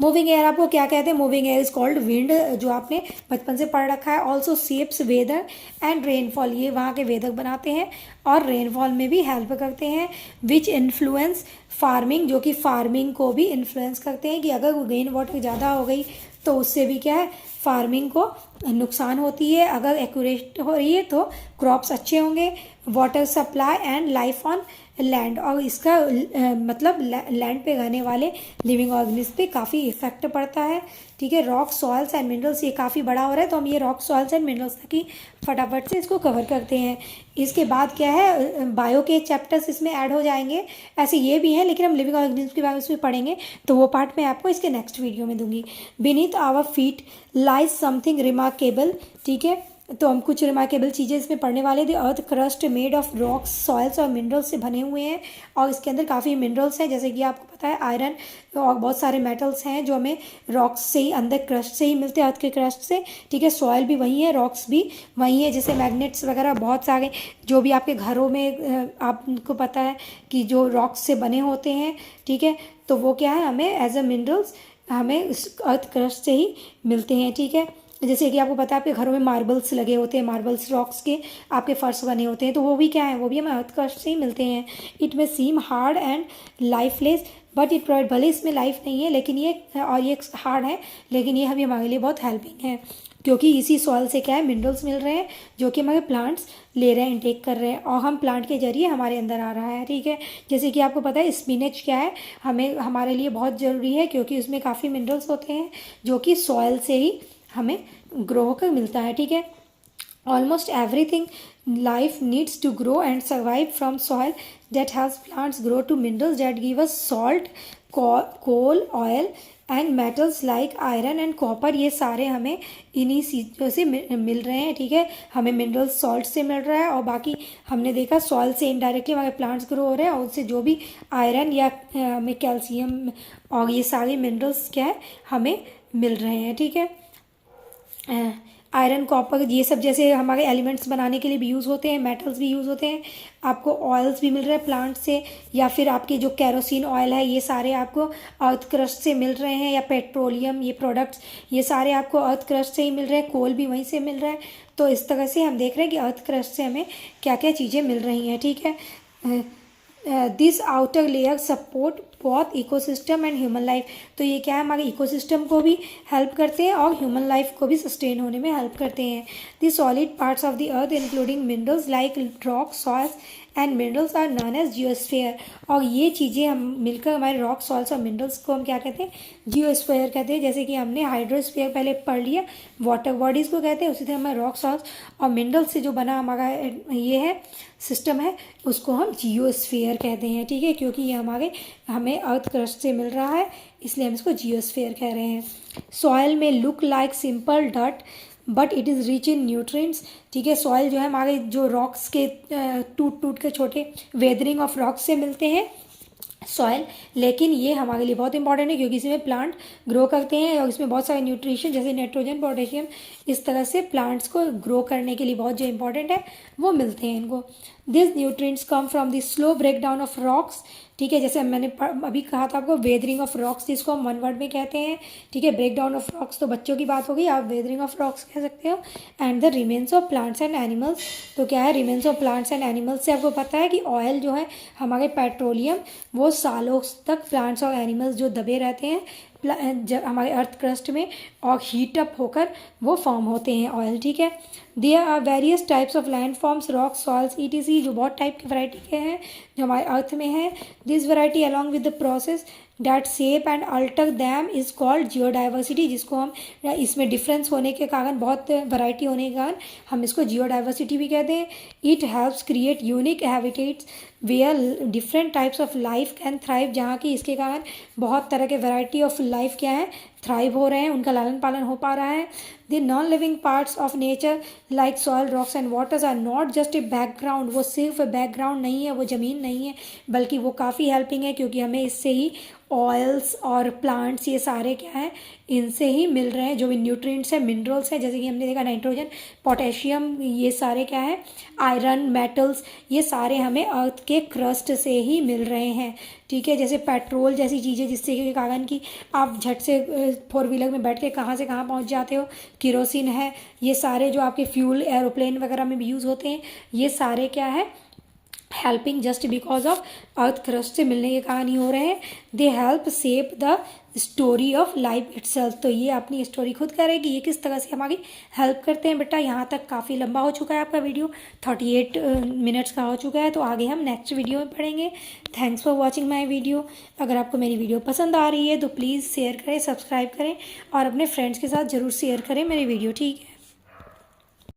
Moving air आपको क्या कहते हैं, moving air is called wind, जो आपने बचपन से पढ़ रखा है। Also shapes weather and rainfall, ये वहाँ के वेदर बनाते हैं और रेनफॉल में भी हेल्प करते हैं। विच इन्फ्लुएंस फार्मिंग, जो कि फार्मिंग को भी इन्फ्लुएंस करते हैं कि अगर रेन वाटर ज़्यादा हो गई तो उससे भी क्या है, फार्मिंग को नुकसान होती है। अगर एक्यूरेट हो रही है तो क्रॉप्स अच्छे होंगे। Water supply and life on land, और इसका मतलब लैंड पे रहने वाले लिविंग ऑर्गेनिज्म पे काफ़ी इफेक्ट पड़ता है, ठीक है। रॉक सॉइल्स एंड मिनरल्स, ये काफ़ी बड़ा हो रहा है तो हम ये रॉक सॉइल्स एंड मिनरल्स की फटाफट से इसको कवर करते हैं। इसके बाद क्या है, बायो के चैप्टर्स इसमें ऐड हो जाएंगे। ऐसे ये भी हैं लेकिन हम लिविंग ऑर्गेनिज्म के बारे में पढ़ेंगे, तो वो पार्ट मैं आपको इसके नेक्स्ट वीडियो में दूंगी। Beneath our feet lies something remarkable, ठीक है। तो हम कुछ रिमार्केबल चीज़ें इसमें पढ़ने वाले थे। Earth crust made of rocks, soils और मिनरल्स से बने हुए हैं और इसके अंदर काफ़ी मिनरल्स हैं, जैसे कि आपको पता है आयरन और बहुत सारे मेटल्स हैं जो हमें रॉक्स से ही, अंदर क्रस्ट से ही मिलते हैं, अर्थ के क्रस्ट से। ठीक है, सॉइल भी वही है, रॉक्स भी वही है, जैसे मैग्नेट्स वगैरह बहुत सारे जो भी आपके घरों में आपको पता है कि जो रॉक्स से बने होते हैं। ठीक है, तो वो क्या है, हमें एज अ मिनरल्स हमें इस अर्थ क्रस्ट से ही मिलते हैं। ठीक है, जैसे कि आपको पता है आपके घरों में मार्बल्स लगे होते हैं, मार्बल्स रॉक्स के आपके फर्श बने होते हैं, तो वो भी क्या है, वो भी हमें अर्थ क्रस्ट से ही मिलते हैं। It may seem hard and lifeless but it provide, भले इसमें लाइफ नहीं है लेकिन ये, और ये हार्ड है लेकिन ये अभी हमारे लिए बहुत हेल्पिंग है, क्योंकि इसी सॉइल से क्या है, मिनरल्स मिल रहे हैं जो कि हमारे प्लांट्स ले रहे हैं, इनटेक कर रहे हैं और हम प्लांट के जरिए हमारे अंदर आ रहा है। ठीक है, जैसे कि आपको पता है स्पिनच क्या है, हमें हमारे लिए बहुत ज़रूरी है क्योंकि उसमें काफ़ी मिनरल्स होते हैं जो कि सॉइल से ही हमें ग्रो होकर मिलता है। ठीक है, almost everything life needs to grow and survive from soil that has plants grow to minerals that give us salt, coal, oil and metals like iron and copper. ये सारे हमें इन्हीं चीज़ों से मिल रहे हैं। ठीक है, हमें मिनरल्स सॉल्ट से मिल रहा है और बाकी हमने देखा सॉइल से इनडायरेक्टली हमारे प्लांट्स ग्रो हो रहे हैं और उससे जो भी आयरन या हमें कैल्शियम और ये सारे मिनरल्स क्या है हमें मिल रहे हैं। ठीक है, आयरन, कॉपर, ये सब जैसे हमारे एलिमेंट्स बनाने के लिए भी यूज़ होते हैं, मेटल्स भी यूज़ होते हैं। आपको ऑयल्स भी मिल रहे हैं प्लांट से, या फिर आपके जो केरोसिन ऑयल है ये सारे आपको अर्थ क्रस्ट से मिल रहे हैं, या पेट्रोलियम ये प्रोडक्ट्स ये सारे आपको अर्थ क्रस्ट से ही मिल रहे हैं, कोल भी वहीं से मिल रहा है। तो इस तरह से हम देख रहे हैं कि अर्थ क्रस्ट से हमें क्या क्या चीज़ें मिल रही हैं। ठीक है, दिस आउटर लेयर सपोर्ट बहुत इकोसिस्टम एंड ह्यूमन लाइफ। तो ये क्या है, हमारे इकोसिस्टम को भी हेल्प करते हैं और ह्यूमन लाइफ को भी सस्टेन होने में हेल्प करते हैं। The solid parts of the earth including minerals like rock, soils and minerals are known as geosphere. और ये चीज़ें हम मिलकर हमारे रॉक, सॉल्स और मिनरल्स को हम क्या कहते हैं, जियोस्फीयर कहते हैं। जैसे कि हमने हाइड्रोस्फीयर पहले पढ़ लिया, वाटर बॉडीज़ को कहते हैं, उसी तरह हमारे रॉक, सॉल्स और मिनरल्स से जो बना हमारा ये है सिस्टम है उसको हम जियोस्फीयर कहते हैं। ठीक है, क्योंकि ये हमें अर्थ क्रस्ट से मिल रहा है इसलिए हम इसको जियोस्फीयर कह रहे हैं। सॉयल में look like simple dirt but it is rich in nutrients. ठीक है, सॉइल जो है हमारे जो रॉक्स के टूट टूट के छोटे वेदरिंग ऑफ रॉक्स से मिलते हैं सॉइल, लेकिन ये हमारे लिए बहुत इंपॉर्टेंट है क्योंकि इसमें प्लांट ग्रो करते हैं और इसमें बहुत सारे न्यूट्रिशन जैसे नाइट्रोजन, पोटेशियम, इस तरह से प्लांट्स को ग्रो करने के लिए बहुत जो इंपॉर्टेंट है वो मिलते हैं इनको। This nutrients come from the slow break down of rocks. ठीक है, जैसे मैंने अभी कहा था आपको वेदरिंग ऑफ रॉक्स, जिसको हम वन वर्ड में कहते हैं। ठीक है, ब्रेक डाउन ऑफ रॉक्स तो बच्चों की बात हो गई, आप वेदरिंग ऑफ रॉक्स कह सकते हो। And the remains of plants and animals. तो क्या है, remains of plants and animals से आपको पता है कि ऑयल जो है हमारे पेट्रोलियम वो सालों तक प्लांट्स और एनिमल्स जो दबे रहते हैं जब हमारे अर्थ क्रस्ट में और हीट अप होकर वो फॉर्म होते हैं ऑयल। ठीक है, there are various types of land forms, rock, soils, ETC, जो बहुत टाइप की वैरायटी के हैं जो हमारे अर्थ में है। This variety along with the process that shape and alter them is called geodiversity, जिसको हम इसमें डिफरेंस होने के कारण, बहुत वैरायटी होने के कारण हम इसको जियोडाइवर्सिटी भी कहते हैं। It helps create unique habitats where different types of life can thrive, जहाँ की इसके कारण बहुत तरह के वैरायटी ऑफ लाइफ क्या है थ्राइव हो रहे हैं, उनका लालन पालन हो पा रहा है। The non living parts of nature like soil, rocks and waters are not just a background, वो सिर्फ बैकग्राउंड नहीं है, वो ज़मीन नहीं है, बल्कि वो काफ़ी हेल्पिंग है क्योंकि हमें इससे ही ऑयल्स और प्लांट्स ये सारे क्या हैं इनसे ही मिल रहे हैं, जो भी न्यूट्रिएंट्स हैं, मिनरल्स हैं, जैसे कि हमने देखा नाइट्रोजन, पोटेशियम, ये सारे क्या है, आयरन, मेटल्स, ये सारे हमें अर्थ के क्रस्ट से ही मिल रहे हैं। ठीक है, जैसे पेट्रोल जैसी चीज़ें जिससे के कारण कि आप झट से 4 व्हीलर में बैठ के कहाँ से कहाँ पहुँच जाते हो, केरोसिन है, ये सारे जो आपके फ्यूल एरोप्लेन वगैरह में भी यूज़ होते हैं, ये सारे क्या है helping just because of earth crust से मिलने के कारण ही हो रहे हैं। They help shape the story of life itself. तो ये अपनी स्टोरी खुद करेगी, ये किस तरह से हमारी हेल्प करते हैं। बेटा यहाँ तक काफ़ी लंबा हो चुका है आपका वीडियो, 38 मिनट्स का हो चुका है, तो आगे हम नेक्स्ट वीडियो में पढ़ेंगे। Thanks for watching my video. अगर आपको मेरी वीडियो पसंद आ रही है तो प्लीज़ शेयर करें, सब्सक्राइब करें और अपने फ्रेंड्स के साथ ज़रूर शेयर करें मेरी वीडियो। ठीक है।